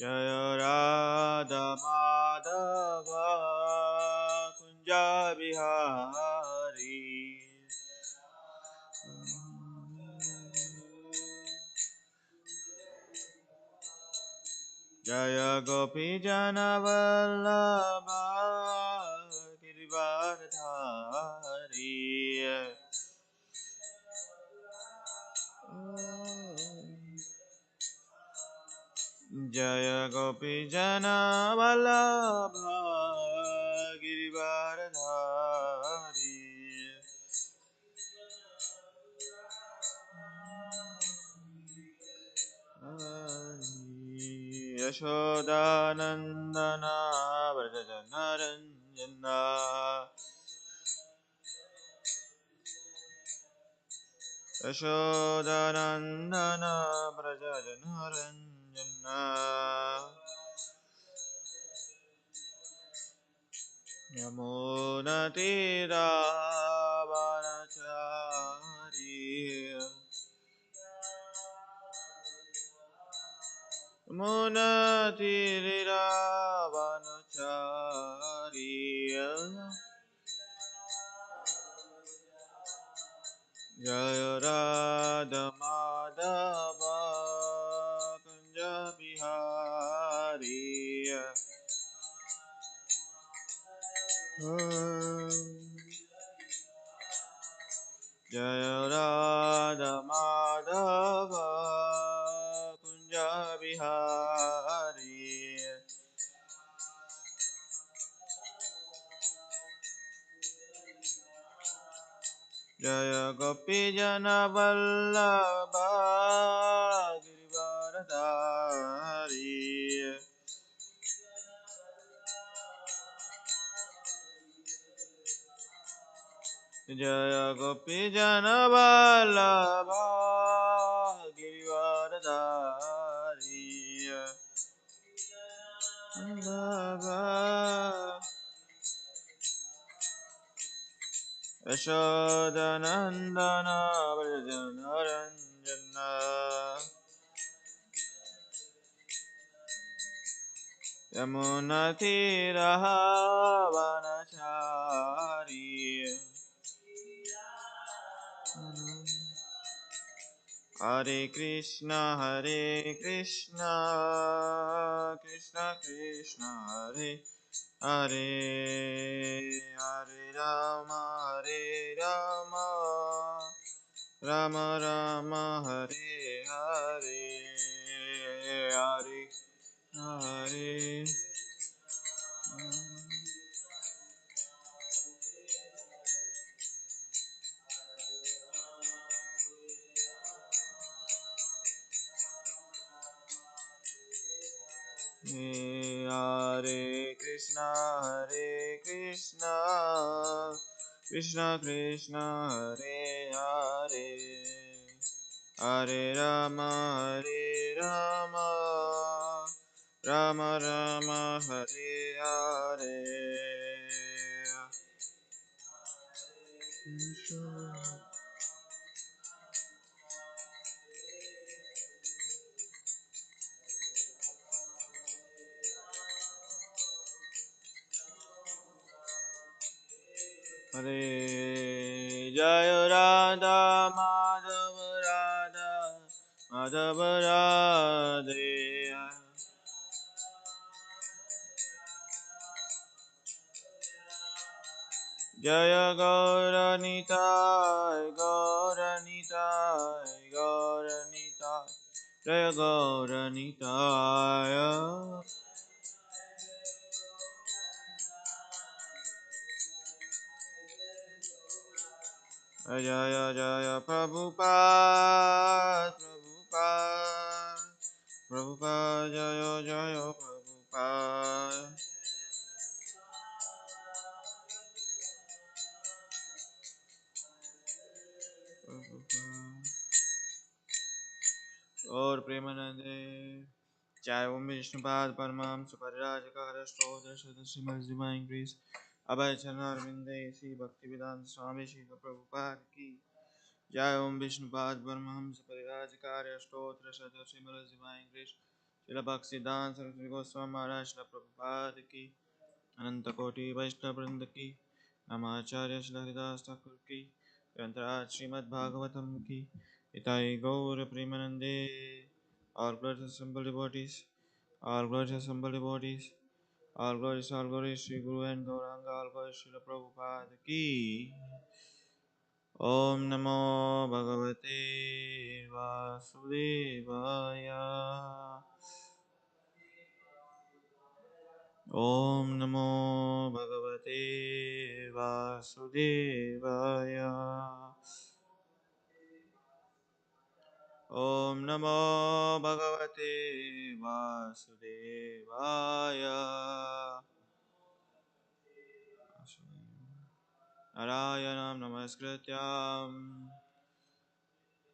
Jaya Radha Madhava Kunja Bihari Jaya Gopi Jana Vallabha Girivardhari Jaya Gopi Jana Vallabha Girivardhari Yashodanandana Vrajanaranjana Yashodanandana Vrajanaranjana Yamuna Tira Vanachari Yamuna Tira Vanachari Jaya Radha Madhava Kunja Bihari Jaya Radha Madhava Kunja Bihari Jaya Gopi Jana Vallabha Girivardhari Jaya Gopi Jana Vallabha Girivardhari Vallabha Yashodanandana Vrajanaranjana Yamunatiraha Vanachari Hare Krishna Krishna Krishna Hare Hare Hare Rama Rama Rama Hare Hare Hare Hare Hare Krishna Krishna Krishna Hare Hare Hare Rama Rama Rama Hare Hare Hare Jaya Radha Madhava Radhe Jaya Gauranitai Jaya Gauranitai Jaya Jaya Prabhupada Jaya Jaya Prabhupada और प्रेमानंदे जय ओम विष्णुपाद परमहंस परिव्राजकाचार्य स्तोत्र Shrimad divine grace अभय चरणारविंदे श्री भक्तिवेदांत स्वामी श्री प्रभुपाद की जय ओम विष्णुपाद परमहंस परिव्राजकाचार्य स्तोत्र Shrimad divine grace Srila Bhaktisiddhanta Saraswati Goswami Maharaj Srila Prabhupada ki Ananta Koti Vaishnava Vrinda ki Namacharya Srila Haridas Thakur ki Grantaraj Srimad Bhagavatam ki Itai Gaur Premanande. All glories assembled devotees, all glories assembled devotees, all glories, Sri Guru and Gauranga, all glories, Srila Prabhupada ki. Om Namo Bhagavate Vasudevaya. Om Namo Bhagavate Vasudevaya. Om Namo Bhagavate Vasudevaya. Narayanam Namaskrityam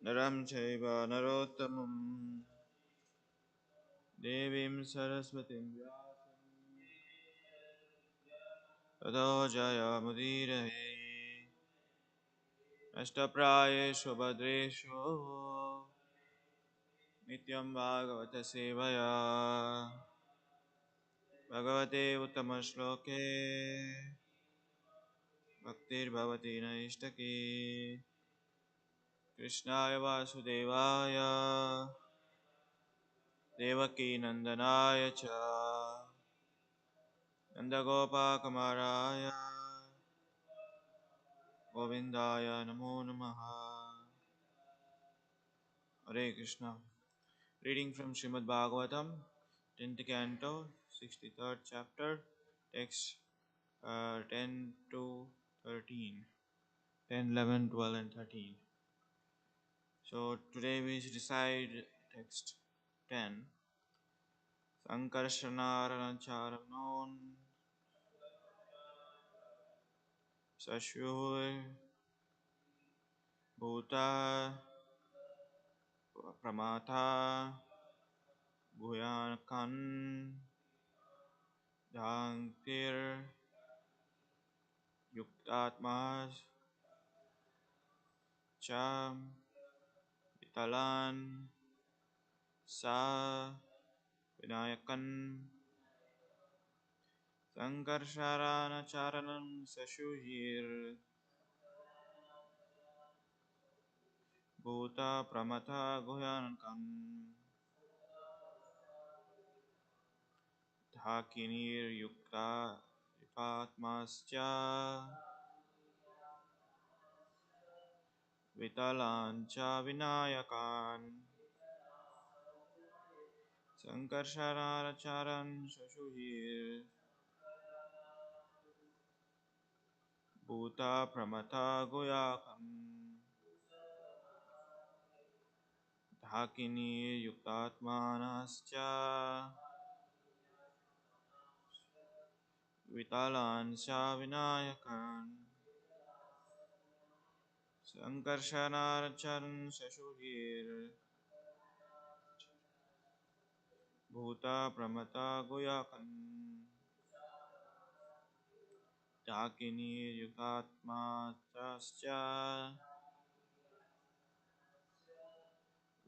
Naram Chaiva Narottamam Devim Saraswatim Vyasam Tato Jaya Mudirahe Ashtaprayeshu Bhadreshu Nityam Bhagavata Sevaya Bhagavate Uttama-shloke Bhaktir Bhavati Naishtaki Krishnaya Vasudevaya Devaki Nandanaya Cha Nandagopakumaraya Govindaya Namo Namaha. Hare Krishna. Reading from Srimad Bhagavatam, 10th Canto, 63rd chapter, text 10 to 13. 10, 11, 12 and 13. So today we recite text 10. Sankarshanaranacharamnon Sashuh Bhuta Pramata Guyakan Dhankir Yuktatmas Cham Vitalan Sa Vinayakan Sankarsharanacharanam Sashuhir Bhuta Pramata Guyakan Dhakinir Yukta Vitatmascha Vitalancha Vinayakan Sankarsharanacharan Sashuhir Bhuta Pramata Guyakan Dhakini Yuktatmanascha Vitalanscha Vinayakan Sankarshanaracharan Sashuhir Bhuta Pramata Guyakan Dhakini Yuktatmanascha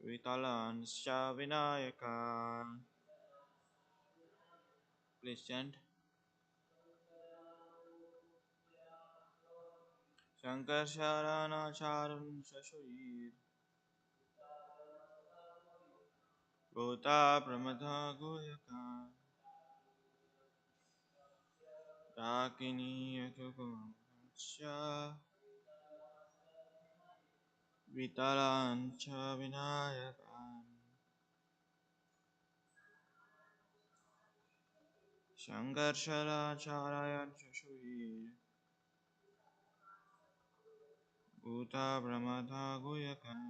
Vitalanscha Vinayakan. Please chant. Sankarsharanacharan Sashuhir Bhuta Pramata Guyakan Dakini Yatukumcha Vitalancha Vinayakan Shankarsharacharan Shashuhir Bhuta Pramata Guyakan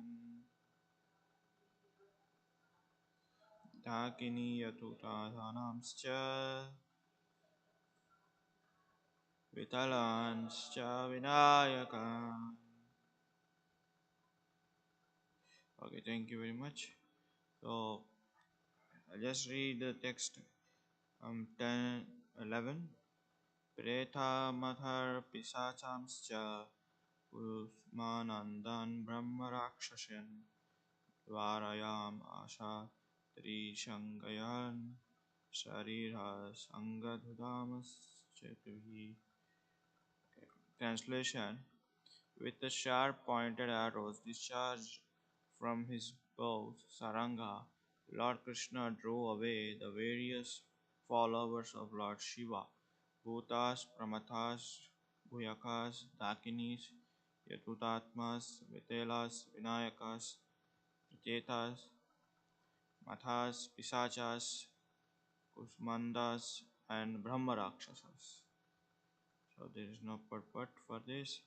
Dakini Yatutadhanamscha Vitalanscha Vinayakan. Okay, thank you very much. So I'll just read the text 10, 11. Preta Mathar Pisachamscha Usmanandan Brahmarakshasyan Dvarayam Asha Trishangayan Sharira Sangadhudamaschavi. Translation: with the sharp pointed arrows discharged from his bow Saranga, Lord Krishna drove away the various followers of Lord Shiva, Bhutas, Pramathas, Bhuyakas, Dakinis, Yatutatmas, Vitelas, Vinayakas, Prachetas, Mathas, Pisachas, Kusmandas, and Brahma Rakshasas. So there is no purport for this.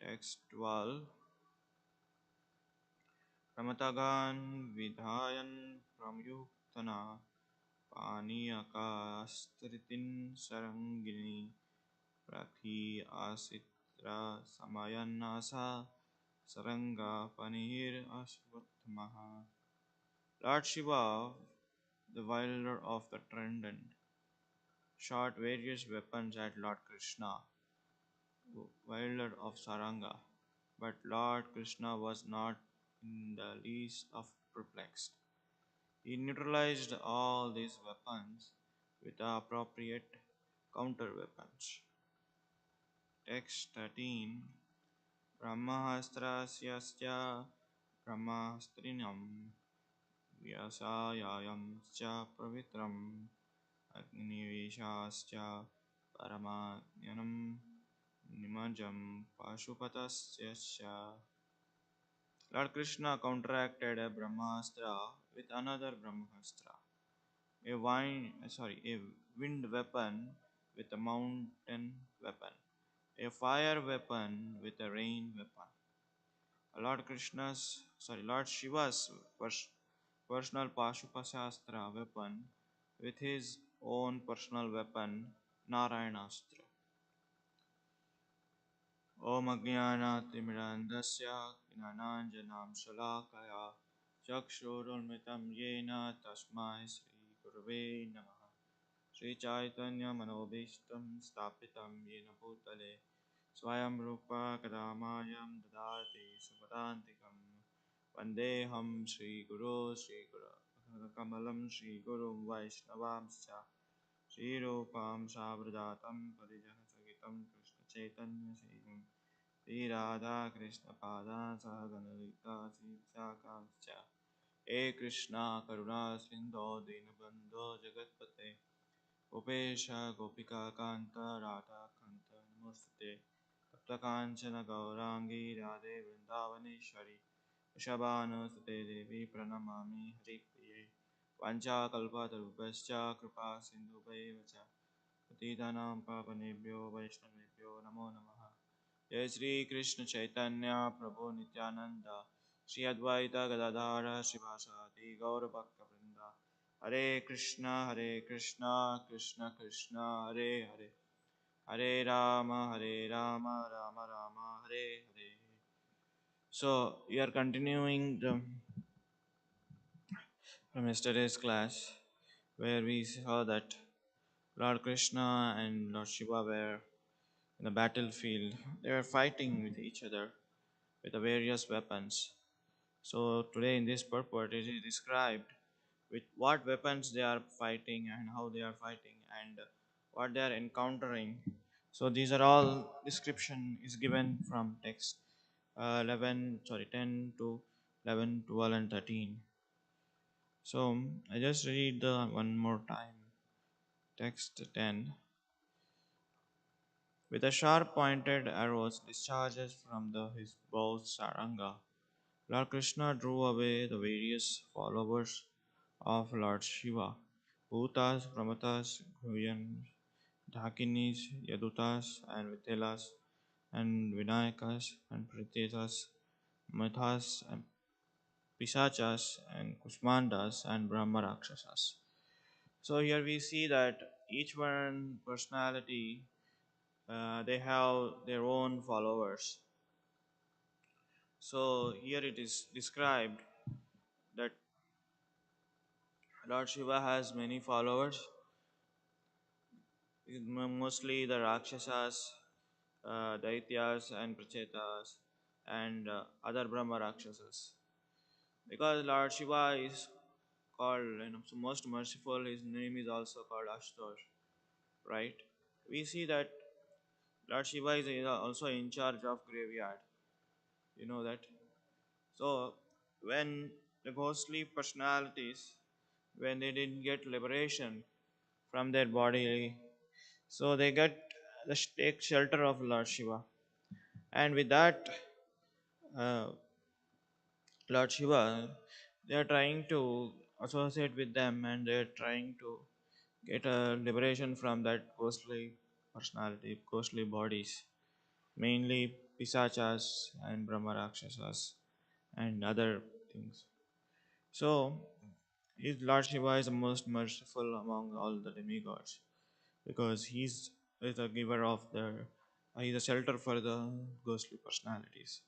Text 12. प्रमथगान् विधायन् प्रयुक्तना पानीयकास्तरितिन् सरङ्गिणी प्रथि आसित्र समयन्नासा saranga panir asvatmaha. Lord Shiva, the wielder of the trident, shot various weapons at Lord Krishna, wielder of Saranga. But Lord Krishna was not in the least of perplexed. He neutralized all these weapons with the appropriate counter weapons. Text 13. Brahmahastrasya Brahmastrinam Vyasayayam Scha Pravitram Agnivishascha Paramajnanam Nimajam Pashupatasya. Lord Krishna counteracted a Brahmastra with another Brahmastra, a wind weapon with a mountain weapon, a fire weapon with a rain weapon. Lord Shiva's personal Pashupasastra weapon with his own personal weapon, Narayanastra. Om Ajnanatimirandasya Gnananjanam Shalakaya Chakshurunmitam Yena Tasmai Sri Gurave Namaha. Sri Chaitanya Manobhishtam Stapitam Yena Bhutale Swayam Rupa Kadamayam Dadati Supadantikam Vandeham Sri Guru Sri Guru Kamalam Sri Guru Vaishnavamscha Sri Rupam Savradatam Parijaha Sagitam Krishna Chaitanya Sri Radha Krishna Pada Sahaganalita Sri Sakamscha He Krishna Karuna Sindho Dinabandho Jagatpate Gopesha Gopika Kanta Radha Kanta Namaste Taptakanchana Gaurangi Radhe Vrindavaneshwari Vrishabhanusute Devi Pranamami Haripriye Vancha Kalpatarupascha Kripa Sindhubhaivacha Patitanam Pavanebhyo Vaishnavebhyo Namo Namaha. Jai Shri Krishna Chaitanya Prabhu Nityananda Shri Advaita Gadadhara Srivasadi Gaura Bhakta Vrinda. Hare Krishna, Krishna Krishna, Hare Hare, Hare Rama, Rama Rama, Hare Hare. So we are continuing from yesterday's class, where we saw that Lord Krishna and Lord Shiva were in the battlefield. They were fighting with each other with the various weapons. So today in this purport it is described with what weapons they are fighting and how they are fighting and what they are encountering. So these are all description is given from text 10 to 11, 12 and 13. So I just read the one more time. Text 10. With a sharp pointed arrows discharges from his bow Saranga, Lord Krishna drew away the various followers of Lord Shiva, Bhutas, Pramathas, Guyans, Dhakinis, Yadutas, and Vitelas, and Vinayakas, and Prachetas, Mathas, and Pisachas, and Kusmandas, and Brahma Rakshasas. So here we see that each one personality, they have their own followers. So here it is described that Lord Shiva has many followers, mostly the Rakshasas, Daityas and Prachetas, and other Brahma Rakshasas. Because Lord Shiva is called, so most merciful. His name is also called Ashutosh, right? We see that Lord Shiva is also in charge of graveyard. You know that. So when the ghostly personalities, when they didn't get liberation from their body, so they get the take shelter of Lord Shiva, and with that, uh, Lord Shiva, they are trying to associate with them, and they are trying to get a liberation from that ghostly personality, ghostly bodies, mainly Pisachas and Brahma Rakshasas and other things. So, his Lord Shiva is the most merciful among all the demigods because is the giver of he's a shelter for the ghostly personalities.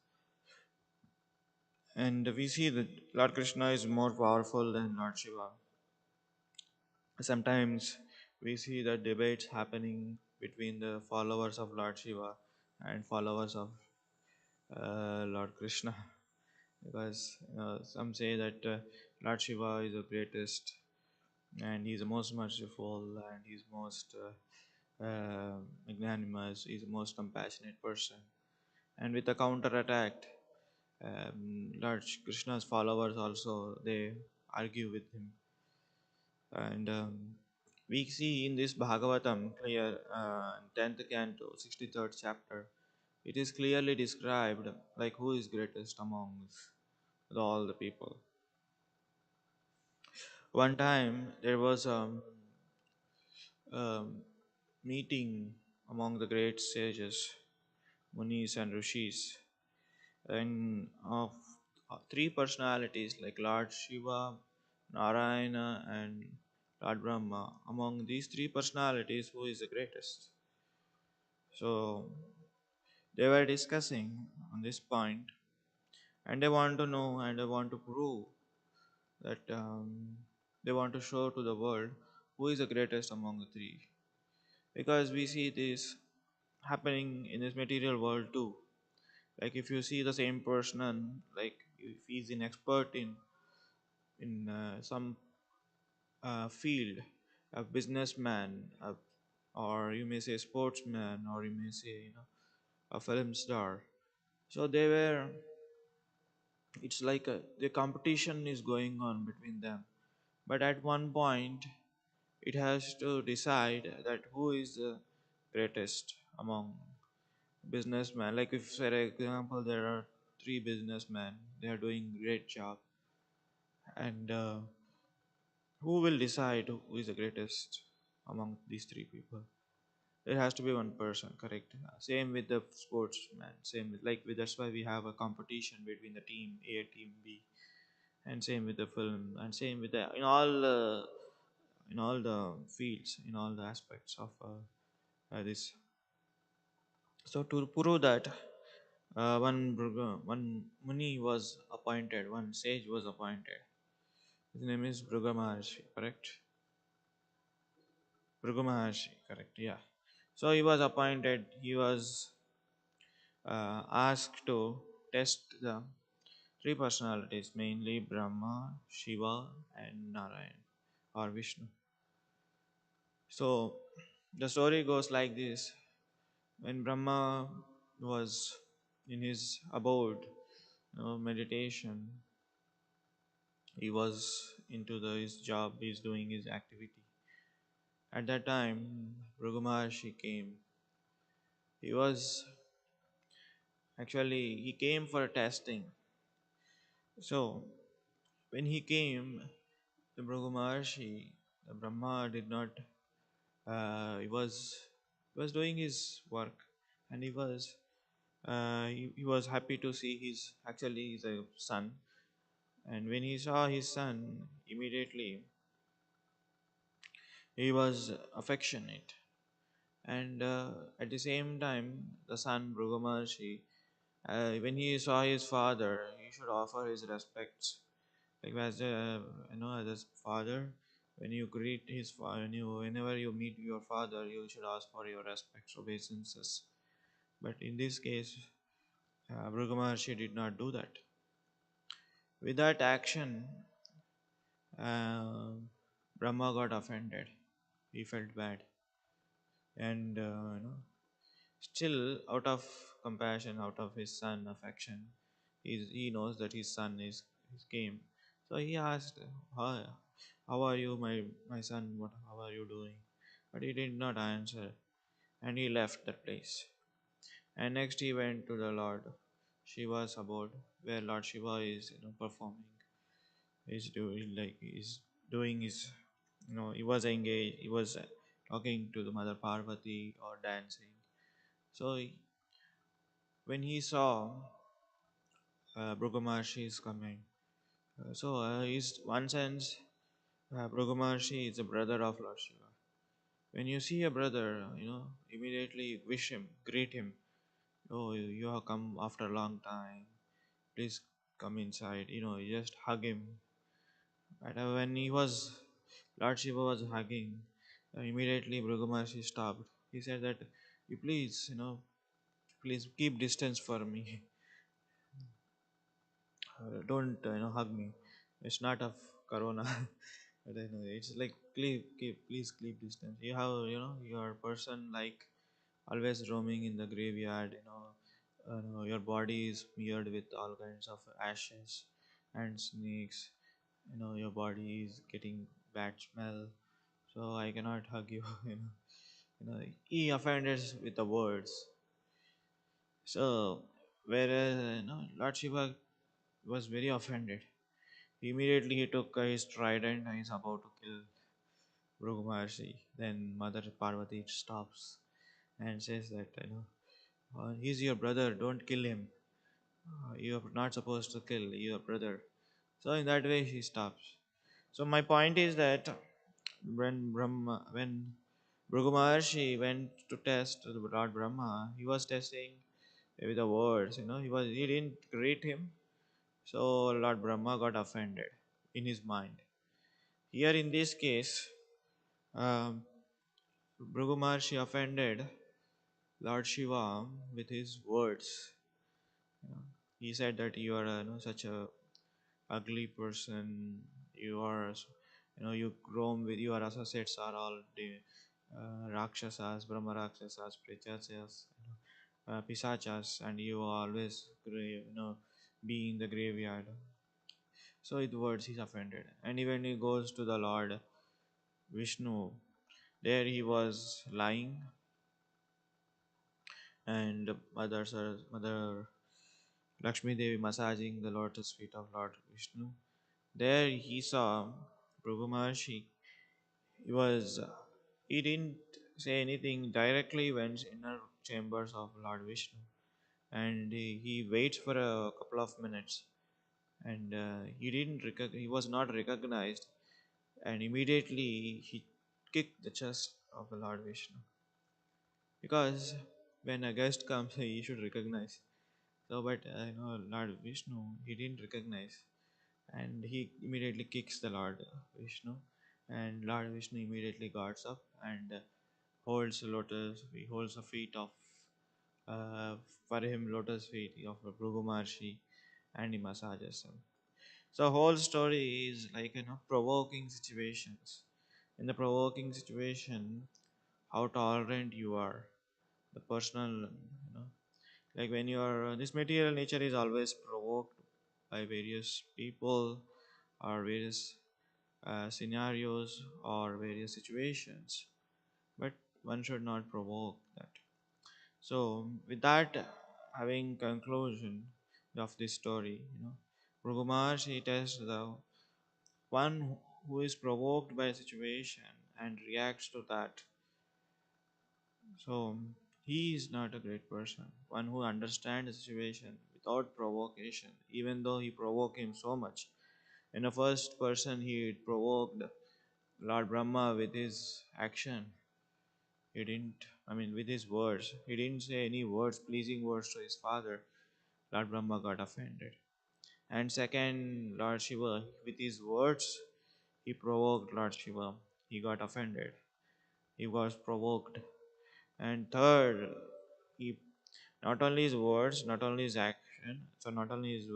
And we see that Lord Krishna is more powerful than Lord Shiva. Sometimes we see the debates happening between the followers of Lord Shiva and followers of Lord Krishna, because some say that Lord Shiva is the greatest and he's the most merciful and he's most magnanimous, he's the most compassionate person. And with the counter attack, Lord Krishna's followers also they argue with him. And we see in this Bhagavatam, clear 10th canto, 63rd chapter, it is clearly described like who is greatest among all the people. One time there was a meeting among the great sages, Munis and Rishis, and of three personalities like Lord Shiva, Narayana, and Lord Brahma. Among these three personalities, who is the greatest? So they were discussing on this point, and they want to know and they want to prove that they want to show to the world who is the greatest among the three. Because we see this happening in this material world too. Like if you see the same person, like if he's an expert in some field, a businessman, or you may say sportsman, or you may say a film star. So they were. It's like the competition is going on between them. But at one point, it has to decide that who is the greatest among businessmen. Like if, for example, there are three businessmen, they are doing great job, and who will decide who is the greatest among these three people? There has to be one person, correct? Same with the sportsman. Same with that's why we have a competition between the team A, team B, and same with the film, and same with the in all the fields, in all the aspects of this. So to prove that, one Muni was appointed, one sage was appointed. His name is Bhrigu Maharshi, correct? Bhrigu Maharshi, correct? Yeah. So he was appointed. He was asked to test the three personalities, mainly Brahma, Shiva, and Narayan or Vishnu. So the story goes like this: when Brahma was in his abode, meditation, he was into his job, he's doing his activity. At that time, Bhrigu Maharshi came. He was he came for testing. So when he came, the Bhrigu Maharshi, the Brahma did not. He was doing his work, and he was happy to see his actually his son. And when he saw his son, immediately he was affectionate. And at the same time, the son Bhrigu Maharshi, when he saw his father, he should offer his respects. Like as as his father, when you greet whenever you meet your father, you should ask for your respects, obeisances. But in this case, Bhrigu Maharshi did not do that. With that action, uh, Brahma got offended. He felt bad, and still, out of compassion, out of his son affection, he knows that his son is came. So he asked, "How, how are you, my son? How are you doing?" But he did not answer, and he left that place. And next he went to the Lord Shiva's abode, where Lord Shiva is performing. He's doing his he was engaged. He was talking to the Mother Parvati or dancing. So when he saw Bhrigu Maharshi is coming, he's one sense Bhrigu Maharshi is a brother of Lord Shiva. When you see a brother, immediately wish him, greet him. Oh, you have come after a long time. Please come inside. You just hug him. But when Lord Shiva was hugging, immediately Bhrigu Maharshi stopped. He said that you please keep distance for me. Don't hug me. It's not of corona. But I know it's like please keep distance. You have your person like always roaming in the graveyard. Your body is smeared with all kinds of ashes and snakes. Your body is getting bad smell. So I cannot hug you. He offended us with the words. So whereas Lord Shiva was very offended. Immediately he took his trident and is about to kill Bhrigu Maharshi. Then Mother Parvati stops and says that he's your brother, don't kill him. You are not supposed to kill your brother. So in that way she stops. So my point is that when Bhrigu Maharshi went to test the Lord Brahma, he was testing with the words. He didn't greet him. So Lord Brahma got offended in his mind. Here in this case, um, Bhrigu Maharshi offended Lord Shiva with his words. You know, he said that you are such a ugly person. You are, you roam with your associates are all the Rakshasas, Brahma Rakshasas, Prachasas, Pisachas, and you always, be in the graveyard. So with words he's offended. And even he goes to the Lord Vishnu. There he was lying, and Mother Lakshmi Devi massaging the lotus feet of Lord Vishnu. There he saw Bhrigu Maharshi. He was he didn't say anything directly went inner chambers of Lord Vishnu, and he waits for a couple of minutes, and he was not recognized, and immediately he kicked the chest of the Lord Vishnu, because when a guest comes he should recognize. So, but Lord Vishnu, he didn't recognize, and he immediately kicks the Lord Vishnu, and Lord Vishnu immediately guards up and holds the lotus. He holds the feet of uh, for him lotus feet of Bhrigu Maharshi, and he massages him. So, whole story is like provoking situations. In the provoking situation, how tolerant you are, the personal, like when you are this material nature is always provoked by various people or various scenarios or various situations, but one should not provoke that. So with that having conclusion of this story, Bhrigu Maharshi tells the one who is provoked by a situation and reacts to that. So he is not a great person. One who understands the situation without provocation, even though he provoked him so much. In the first person, he provoked Lord Brahma with his action. He didn't, with his words. He didn't say any words, pleasing words to his father. Lord Brahma got offended. And second, Lord Shiva, with his words, he provoked Lord Shiva. He got offended. He was provoked. And third, he not only his words, not only his action, so not only his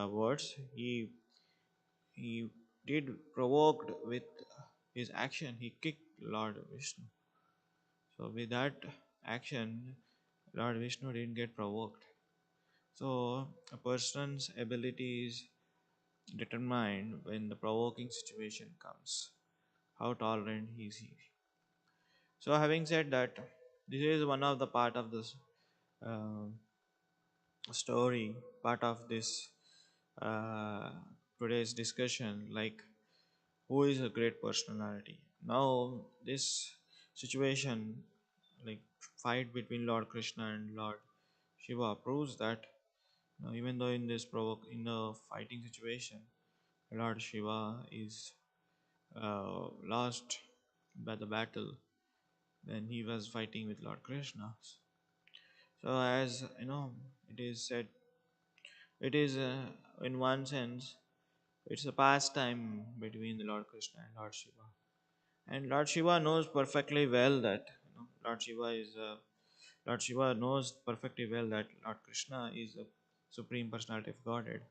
words, he did provoked with his action. He kicked Lord Vishnu. So with that action, Lord Vishnu didn't get provoked. So a person's ability is determined when the provoking situation comes. How tolerant is he? So having said that, this is one of the part of this uh, story, part of this uh, today's discussion, like who is a great personality. Now this situation, like fight between Lord Krishna and Lord Shiva, proves that even though in this in the fighting situation, Lord Shiva is lost by the battle when he was fighting with Lord Krishna. So as you know, it is said, it is in one sense, it's a pastime between the Lord Krishna and Lord Shiva. And Lord Shiva knows perfectly well that Lord Shiva knows perfectly well that Lord Krishna is the supreme personality of Godhead.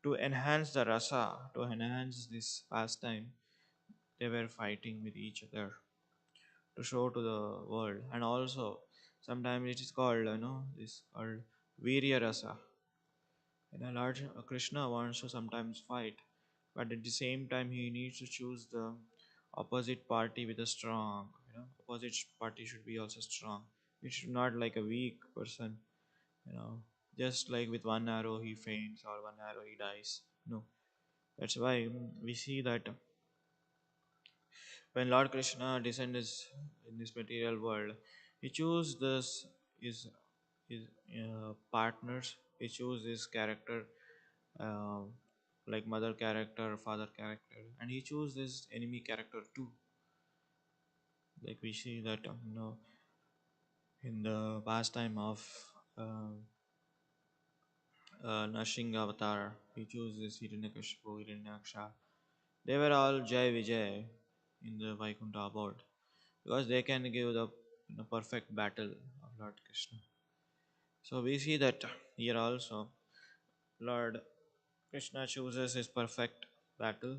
To enhance the rasa, to enhance this pastime, they were fighting with each other to show to the world. And also, sometimes it is called, this called Virya rasa. Lord Krishna wants to sometimes fight, but at the same time, he needs to choose the opposite party with a strong. Opposite party should be also strong. It should not like a weak person. You know, just like with one arrow he faints or one arrow he dies. No, that's why we see that when Lord Krishna descends in this material world, he chooses this his partners. He chooses his character, uh, like mother character, father character, and he chooses his enemy character too. Like we see that in the pastime of uh, Nrsimha avatar, he chooses Hiranyakashipu, Hiranyaksha. They were all Jai Vijay in the Vaikuntha abode because they can give the perfect battle of Lord Krishna. So we see that here also Lord Krishna chooses his perfect battle,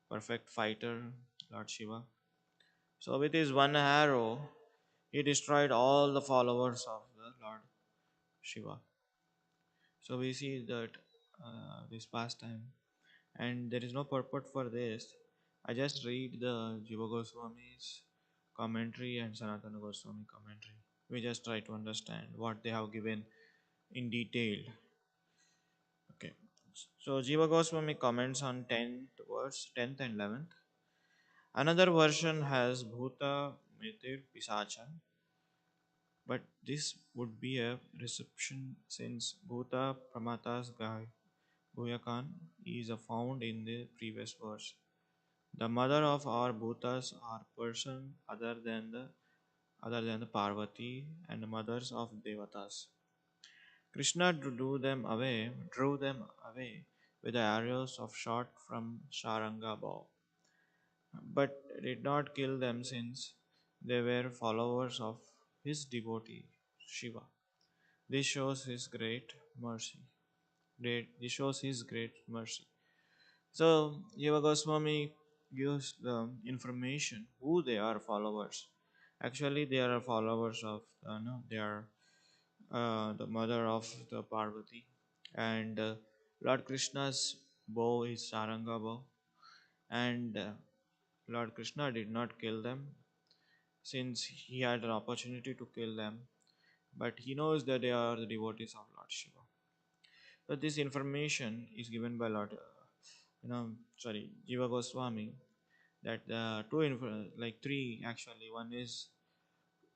perfect fighter, Lord Shiva. So with his one arrow, he destroyed all the followers of the Lord Shiva. So we see that this pastime, and there is no purport for this. I just read the Jiva Goswami's commentary and Sanatana Goswami commentary. We just try to understand what they have given in detail. Okay. So Jiva Goswami comments on 10th verse, 10th and 11th. Another version has Bhuta Mitir Pisachan, but this would be a reception since Bhuta Pramatas Guyakan is found in the previous verse. The mother of our bhutas are person other than the Parvati and the mothers of Devatas. Krishna drew them away with the arrows of shot from Sharanga bow, but did not kill them since they were followers of his devotee Shiva. This shows his great mercy. This shows his great mercy. So Jiva Goswami gives the information who they are followers. Actually, they are followers of no, they are the mother of the Parvati, and Lord Krishna's bow is Saranga bow, and Lord Krishna did not kill them since he had an opportunity to kill them, but he knows that they are the devotees of Lord Shiva. So this information is given by Jiva Goswami, that like three actually. One is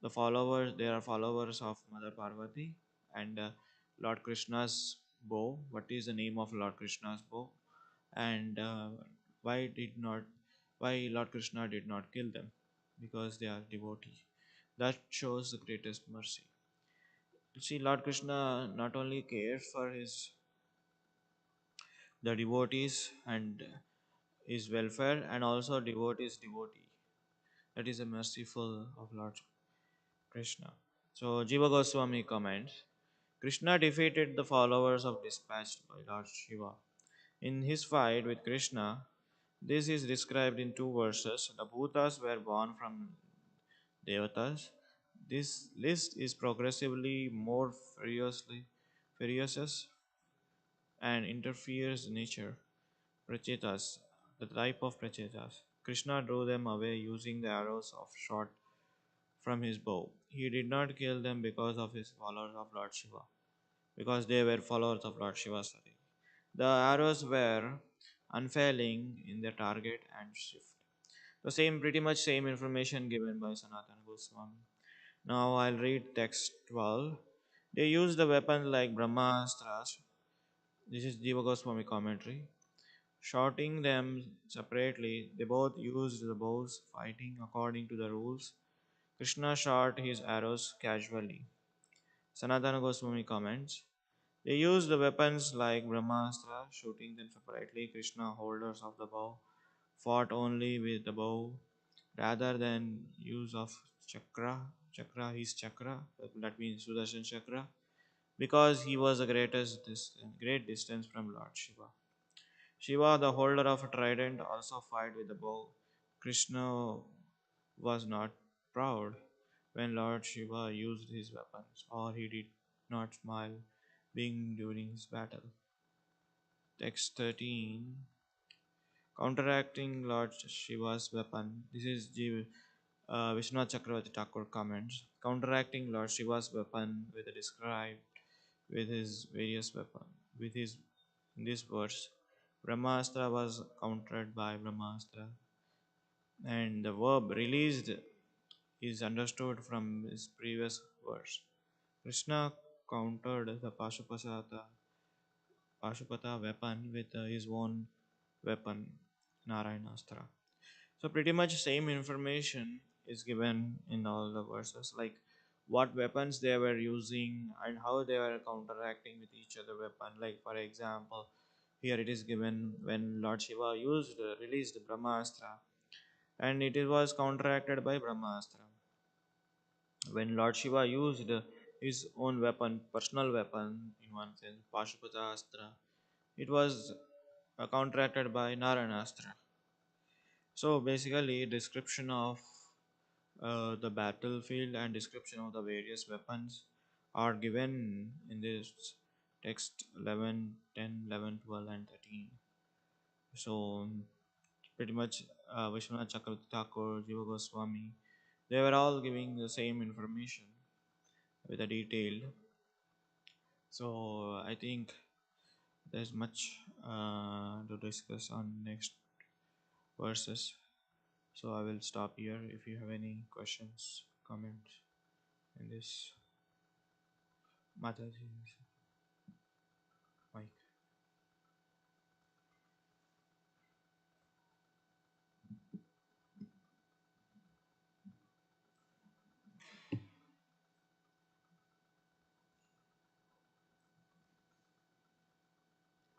the followers; they are followers of Mother Parvati and Lord Krishna's bow. What is the name of Lord Krishna's bow? And why did not why Lord Krishna did not kill them? Because they are devotees. That shows the greatest mercy. You see, Lord Krishna not only cares for his the devotees and his welfare, and also devotees devotee. That is a merciful of Lord Krishna. So Jiva Goswami comments, Krishna defeated the followers of dispatched by Lord Shiva. In his fight with Krishna, This is described in two verses. The Bhutas were born from Devatas. This list is progressively more ferocious and interferes nature. Prachetas, the type of Prachetas. Krishna drew them away using the arrows of shot from his bow. He did not kill them because of his followers of Lord Shiva, because they were followers of Lord Shiva. Sorry. The arrows were unfailing in their target and shift. The same, pretty much same information given by Sanatana Goswami. Now I'll read text 12. They used the weapons like Brahmastras. This is Jiva Goswami commentary. Shooting them separately, they both used the bows, fighting according to the rules. Krishna shot his arrows casually. Sanatana Goswami comments. They used the weapons like Brahmastra, shooting them separately. Krishna, holders of the bow, fought only with the bow rather than use of chakra. Chakra, his chakra, that means Sudarshan chakra, because he was the great distance from Lord Shiva. Shiva, the holder of a trident, also fight with the bow. Krishna was not proud when Lord Shiva used his weapons, or he did not smile being during his battle. Text 13. Counteracting Lord Shiva's weapon. This is Vishwanath Chakravarti Thakur comments. Counteracting Lord Shiva's weapon with a described with his various weapon. With his in this verse, Brahmastra was countered by Brahmastra, and the verb released is understood from his previous verse. Krishna countered the Pashupata weapon with his own weapon, Narayanastra. So pretty much same information is given in all the verses, like what weapons they were using and how they were counteracting with each other weapon. Like for example, here it is given when Lord Shiva released Brahmastra, and it was counteracted by Brahmastra. When Lord Shiva used his own weapon, personal weapon in one sense, Pashupata Astra, it was counteracted by Narayanastra. So basically, description of the battlefield and description of the various weapons are given in this text 11, 10, 11, 12, and 13. So pretty much Vishwanath Chakravarti Thakur, Jiva Goswami, they were all giving the same information with a detail. So I think there's much to discuss on next verses. So I will stop here. If you have any questions, comments in this, Mataji, Mike.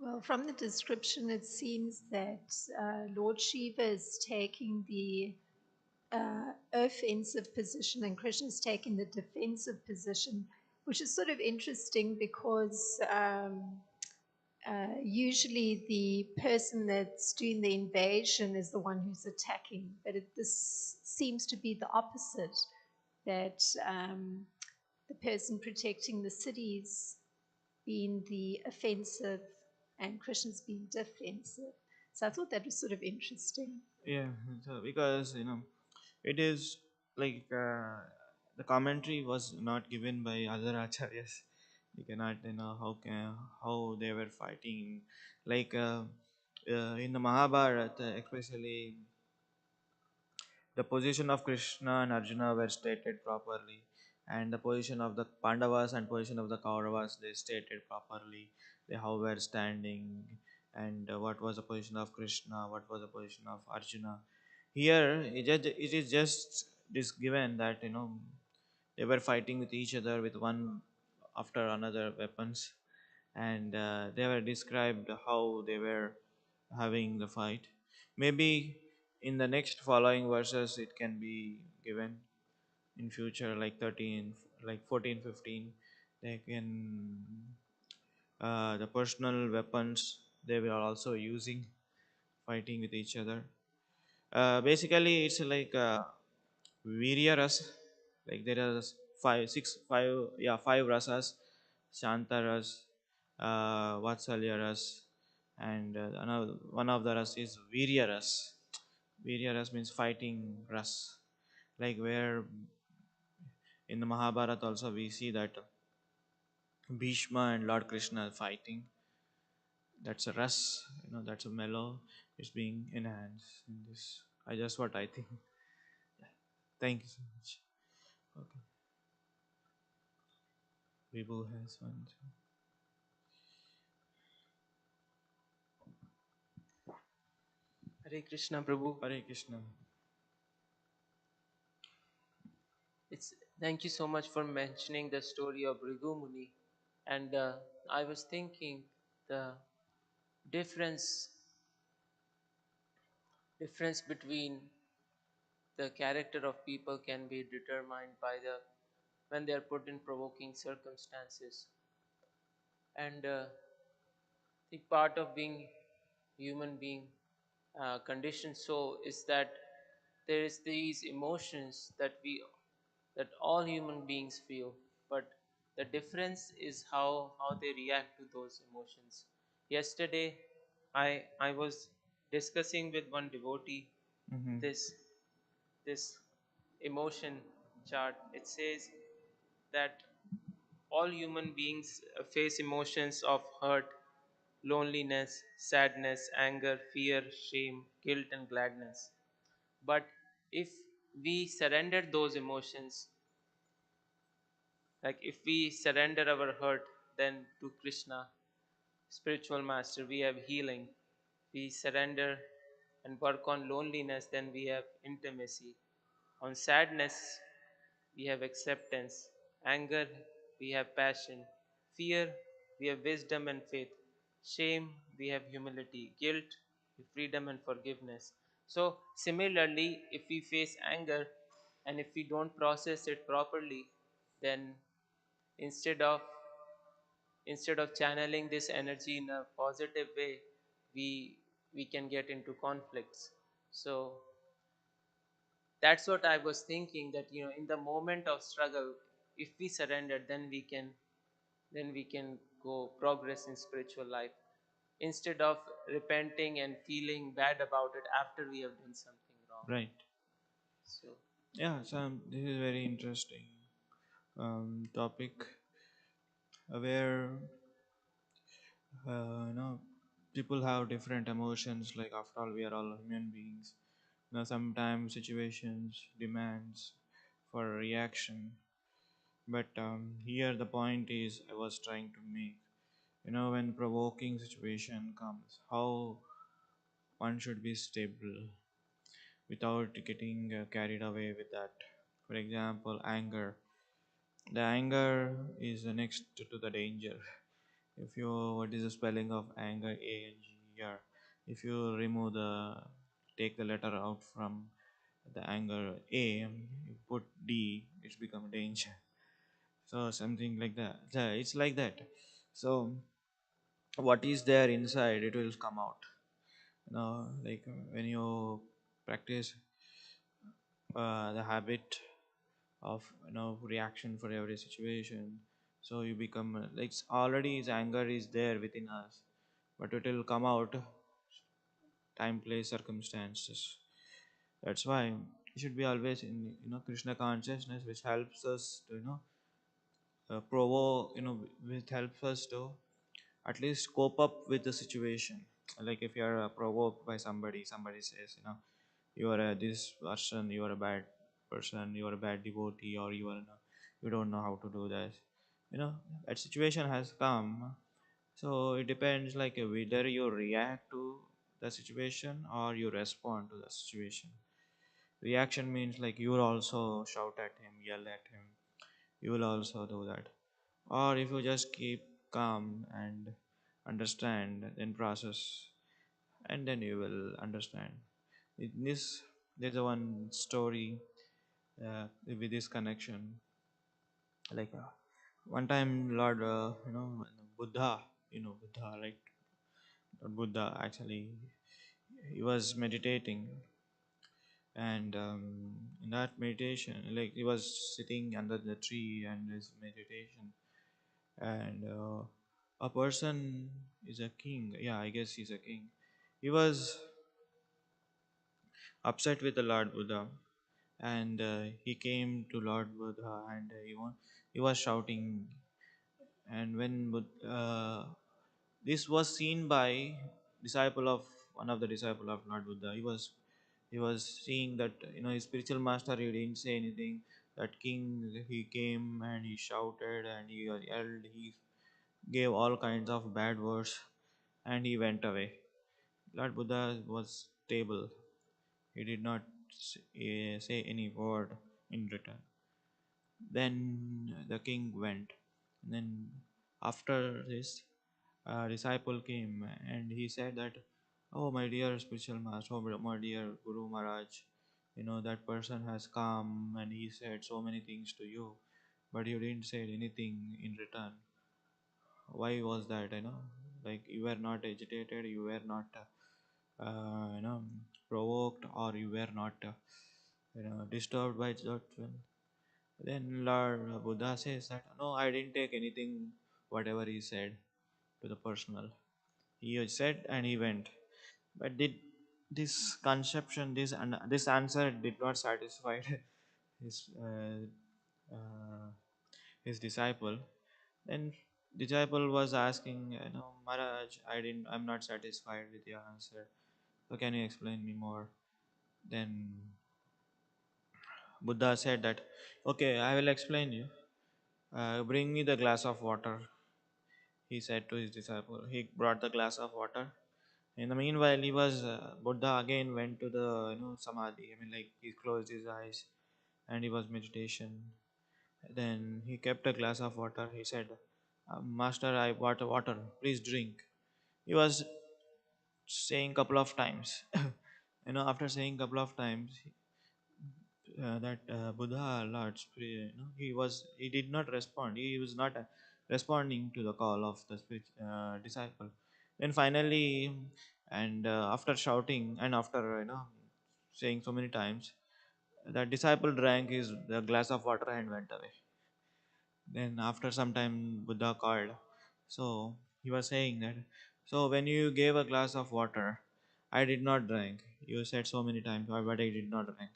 Well, from the description, it seems that Lord Shiva is taking the offensive position and Krishna is taking the defensive position, which is sort of interesting because usually the person that's doing the invasion is the one who's attacking, but this seems to be the opposite, that the person protecting the cities being the offensive and Krishna's being defensive. So I thought that was sort of interesting. Yeah, so because it is like the commentary was not given by other acharyas. You cannot how they were fighting, like in the Mahabharata, especially the position of Krishna and Arjuna were stated properly, and the position of the Pandavas and position of the Kauravas they stated properly. They how were standing, and what was the position of Krishna, what was the position of Arjuna. Here it is just this given that they were fighting with each other with one after another weapons, and they were described how they were having the fight. Maybe in the next following verses it can be given in future, like 13, like 14, 15. They can the personal weapons they were also using fighting with each other. Basically, it's like Virya ras, like there are five rasas: Shanta ras, Vatsalya ras, and another one of the ras is Virya ras. Virya ras means fighting ras, like where in the Mahabharata also we see that Bhishma and Lord Krishna are fighting. That's a ras, that's a mellow. It's being enhanced in this. I just what I think. Thank you so much. Okay, Vibhu has one. Hare Krishna, Prabhu. Hare Krishna. It's Thank you so much for mentioning the story of Bhrigu Muni. And I was thinking the difference difference between the character of people can be determined by the when they are put in provoking circumstances. And the part of being human being conditioned so is that there is these emotions that all human beings feel, but the difference is how they react to those emotions. Yesterday I was discussing with one devotee Mm-hmm. this this emotion chart. It says that all human beings face emotions of hurt, loneliness, sadness, anger, fear, shame, guilt, and gladness. But if we surrender those emotions, like if we surrender our hurt, then to Krishna, spiritual master, we have healing. We surrender and work on loneliness, then we have intimacy. On sadness, we have acceptance. Anger, we have passion. Fear, we have wisdom and faith. Shame, we have humility. Guilt, freedom and forgiveness. So, similarly, if we face anger and if we don't process it properly, then instead of channeling this energy in a positive way, we we can get into conflicts. So that's what I was thinking, that in the moment of struggle, if we surrender, then we can go progress in spiritual life, instead of repenting and feeling bad about it after we have done something wrong. Right. So Yeah, so this is very interesting topic where people have different emotions. Like after all, we are all human beings. Sometimes situations demands for a reaction, but here the point is I was trying to make. When provoking situation comes, how one should be stable without getting carried away with that. For example, anger. The anger is the next to the danger. If you what is the spelling of anger? ANGER. If you remove the take the letter out from the anger A, you put D, it's become danger. So something like that. Yeah, it's like that. So what is there inside, it will come out. Like when you practice the habit of reaction for every situation, so you become like already his anger is there within us, but it will come out time, place, circumstances. That's why you should be always in Krishna consciousness, which helps us to provoke, which helps us to at least cope up with the situation. Like if you are provoked by somebody says, you are this person, you are a bad person, you are a bad devotee, or you don't know how to do this. That situation has come. So it depends, like whether you react to the situation or you respond to the situation. Reaction means like you will also shout at him, yell at him. You will also do that. Or if you just keep calm and understand, then process, and then you will understand. In this, there's a one story with this connection. Like one time, Lord, Buddha, Buddha, right? Lord Buddha actually. he was meditating, and in that meditation, like he was sitting under the tree and his meditation, and a person is a king. Yeah, I guess he's a king. He was upset with the Lord Buddha, and he came to Lord Buddha, and he was shouting. And when this was seen by disciple of one of the disciple of Lord Buddha, he was seeing that his spiritual master, he didn't say anything. That king, he came and he shouted and he yelled, he gave all kinds of bad words, and he went away. Lord Buddha was stable. He did not say any word in return. Then the king went. Then after this, a disciple came and he said that, "Oh, my dear spiritual master, oh, my dear Guru Maharaj, that person has come and he said so many things to you, but you didn't say anything in return. Why was that? Like you were not agitated, you were not, provoked, or you were not, disturbed by that." Then Lord Buddha says that, "No, I didn't take anything, whatever he said, to the personal. He said and he went." But did this conception, this answer did not satisfy his uh, his disciple. Then disciple was asking, "Maharaj, I'm not satisfied with your answer. So can you explain me more?" Then Buddha said that, "Okay, I will explain you. Bring me the glass of water." He said to his disciple. He brought the glass of water. In the meanwhile, he was Buddha again went to the samadhi. I mean, like he closed his eyes and he was meditation. Then he kept a glass of water. He said, "Master, I brought water. Please drink." He was saying couple of times. After saying couple of times, that Buddha Lord, he did not respond. He was not responding to the call of the disciple. Then finally, and after shouting and after saying so many times, the disciple drank his the glass of water and went away. Then after some time, Buddha called. So he was saying that. So when you gave a glass of water, I did not drink. You said so many times, but I did not drink.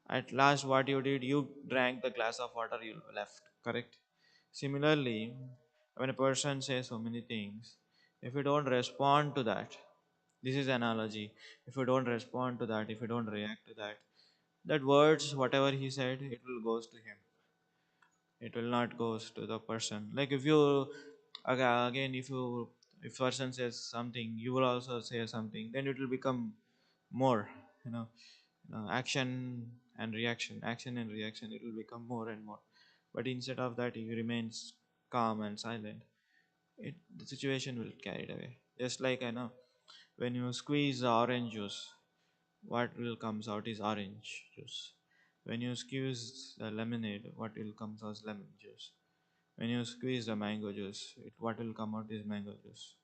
At last, what you did, you drank the glass of water you left, correct? Similarly, when a person says so many things, if you don't respond to that, this is analogy. If you don't respond to that, if you don't react to that, that words, whatever he said, it will goes to him. It will not goes to the person. Like if you again, if person says something, you will also say something. Then it will become more. You know, action and reaction, it will become more and more. But instead of that, if he remains calm and silent, the situation will carried away. Just like I know, when you squeeze the orange juice, what will comes out is orange juice. When you squeeze the lemonade, what will comes out is lemon juice. When you squeeze the mango juice, what will come out is mango juice.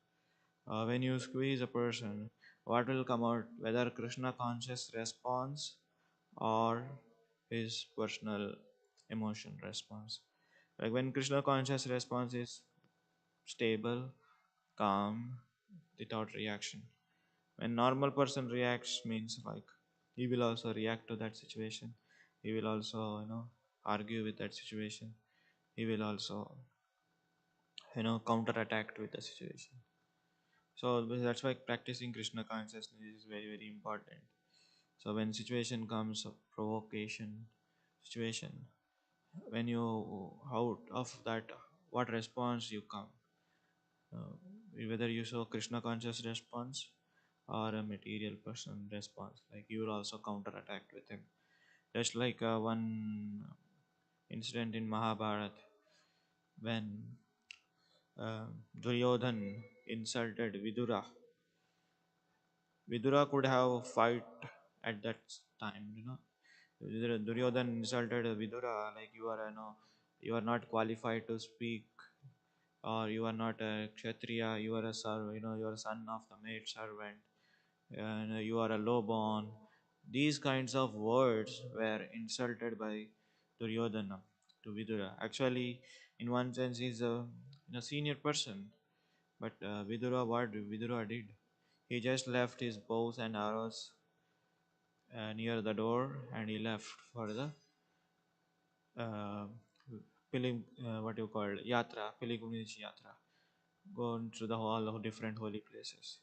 When you squeeze a person, what will come out, whether Krishna conscious response or his personal emotion response. Like when Krishna conscious response is stable, calm, without reaction. When normal person reacts means like he will also react to that situation. He will also argue with that situation. He will also counter attack with the situation. So that's why practicing Krishna consciousness is very very important. So when situation comes of provocation situation, when you out of that, what response you come, uh, whether you show Krishna conscious response or a material person response, like you will also counter attack with him. Just like one incident in Mahabharat, when Duryodhan insulted Vidura. Vidura could have fight at that time. Duryodhan insulted Vidura like, you are you are not qualified to speak, or you are not a kshatriya, you are a you are a son of the maid servant. and you are a low-born. These kinds of words were insulted by Duryodhana to Vidura. Actually, in one sense, he's a senior person, but Vidura, what Vidura did, he just left his bows and arrows near the door, and he left for the uh, what you call yatra, pilgrimage yatra, going to the all of different holy places.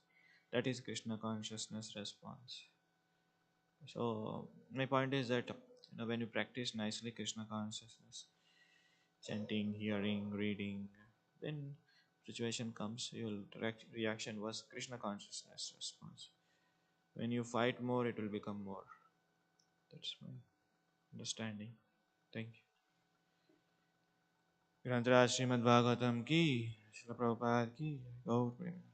That is Krishna consciousness response. So my point is that when you practice nicely Krishna consciousness, chanting, hearing, reading, then situation comes, your reaction was Krishna consciousness response. When you fight more, it will become more. That's my understanding. Thank you. ग्रंथराज श्रीमद् भागवतम की, श्रील प्रभुपाद की, गौर प्रेम।